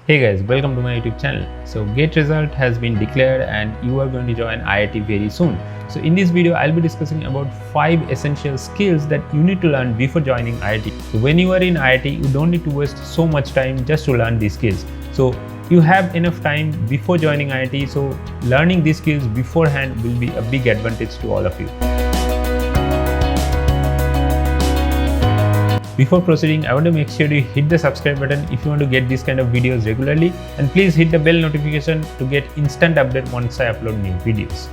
Hey guys, welcome to my YouTube channel. So GATE result has been declared and you are going to join IIT very soon. So in this video, I'll be discussing about 5 essential skills that you need to learn before joining IIT. So when you are in IIT, you don't need to waste so much time just to learn these skills. So you have enough time before joining IIT, so learning these skills beforehand will be a big advantage to all of you. Before proceeding, I want to make sure you hit the subscribe button if you want to get these kind of videos regularly, and please hit the bell notification to get instant update once I upload new videos.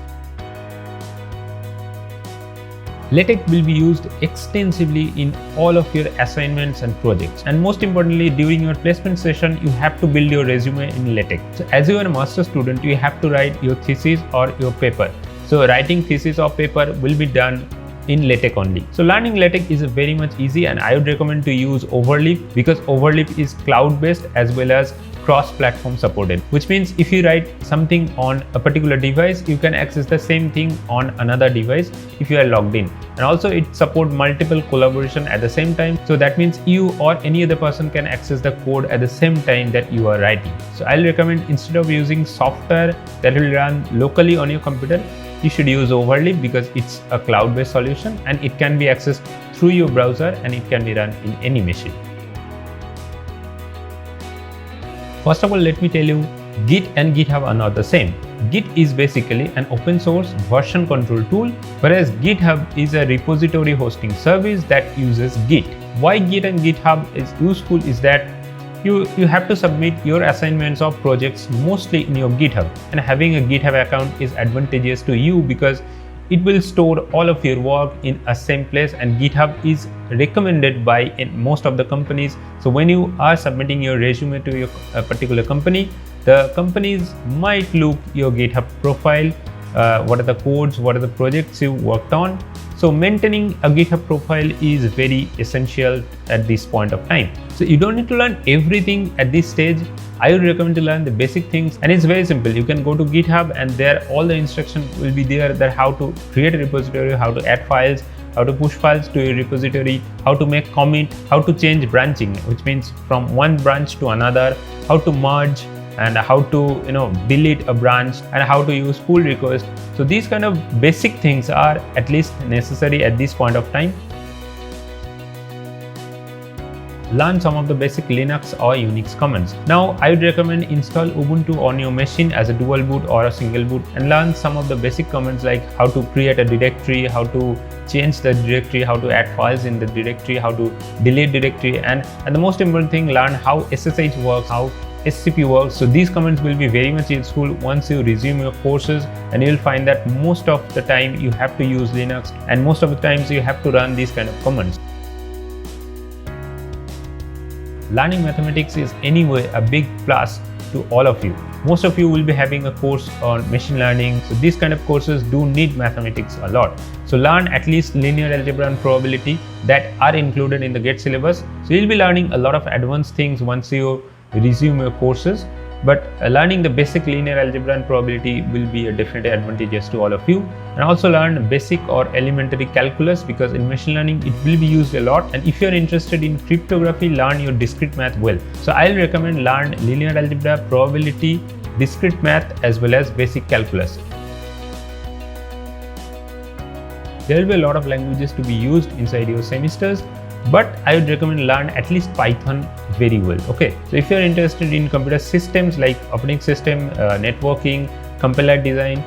LaTeX will be used extensively in all of your assignments and projects, and most importantly during your placement session you have to build your resume in LaTeX. So as you are a master student, you have to write your thesis or your paper. So writing thesis or paper will be done in LaTeX only. So learning LaTeX is very much easy, and I would recommend to use Overleaf because Overleaf is cloud based as well as cross-platform supported, which means if you write something on a particular device, you can access the same thing on another device if you are logged in. And also it supports multiple collaboration at the same time, so that means you or any other person can access the code at the same time that you are writing. So I'll recommend, instead of using software that will run locally on your computer, you should use Overleaf because it's a cloud-based solution and it can be accessed through your browser and it can be run in any machine. First of all, let me tell you, Git and GitHub are not the same. Git is basically an open source version control tool, whereas GitHub is a repository hosting service that uses Git. Why Git and GitHub is useful is that you have to submit your assignments or projects mostly in your GitHub, and having a GitHub account is advantageous to you because it will store all of your work in a same place, and GitHub is recommended by most of the companies. So when you are submitting your resume to your particular company, the companies might look your GitHub profile, what are the codes, what are the projects you worked on. So maintaining a GitHub profile is very essential at this point of time. So you don't need to learn everything at this stage. I would recommend to learn the basic things, and it's very simple. You can go to GitHub and there all the instructions will be there, that how to create a repository, how to add files, how to push files to a repository, how to make commit, how to change branching, which means from one branch to another, how to merge, and how to delete a branch, and how to use pull request. So these kind of basic things are at least necessary at this point of time. Learn some of the basic Linux or Unix commands. Now I would recommend install Ubuntu on your machine as a dual boot or a single boot, and learn some of the basic commands like how to create a directory, how to change the directory, how to add files in the directory, how to delete directory, and the most important thing, learn how SSH works, how SCP works. So these commands will be very much useful once you resume your courses, and you will find that most of the time you have to use Linux, and most of the times you have to run these kind of commands. Learning mathematics is anyway a big plus to all of you. Most of you will be having a course on machine learning, so these kind of courses do need mathematics a lot. So learn at least linear algebra and probability that are included in the GATE syllabus. So you'll be learning a lot of advanced things once you resume your courses, but learning the basic linear algebra and probability will be a definite advantageous to all of you. And also learn basic or elementary calculus, because in machine learning it will be used a lot. And if you're interested in cryptography, learn your discrete math well. So I'll recommend learn linear algebra, probability, discrete math as well as basic calculus. There will be a lot of languages to be used inside your semesters, but I would recommend learn at least Python very well. Okay, so if you're interested in computer systems like operating system, networking, compiler design,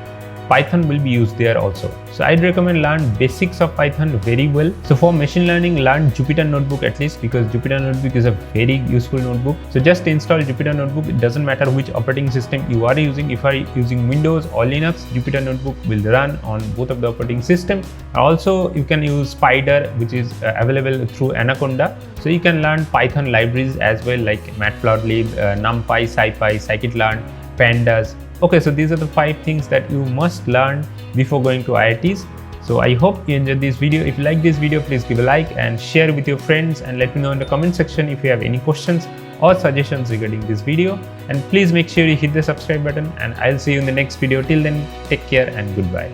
Python will be used there also. So I'd recommend learn basics of Python very well. So for machine learning, learn Jupyter Notebook at least, because Jupyter Notebook is a very useful notebook. So just install Jupyter Notebook. It doesn't matter which operating system you are using. If you are using Windows or Linux, Jupyter Notebook will run on both of the operating system. Also you can use Spider, which is available through Anaconda. So you can learn Python libraries as well, like Matplotlib, NumPy, SciPy, Scikit-learn, Pandas. Okay, so these are the 5 things that you must learn before going to IITs. So I hope you enjoyed this video. If you like this video, please give a like and share with your friends, and let me know in the comment section if you have any questions or suggestions regarding this video. And please make sure you hit the subscribe button, and I'll see you in the next video. Till then, take care and goodbye.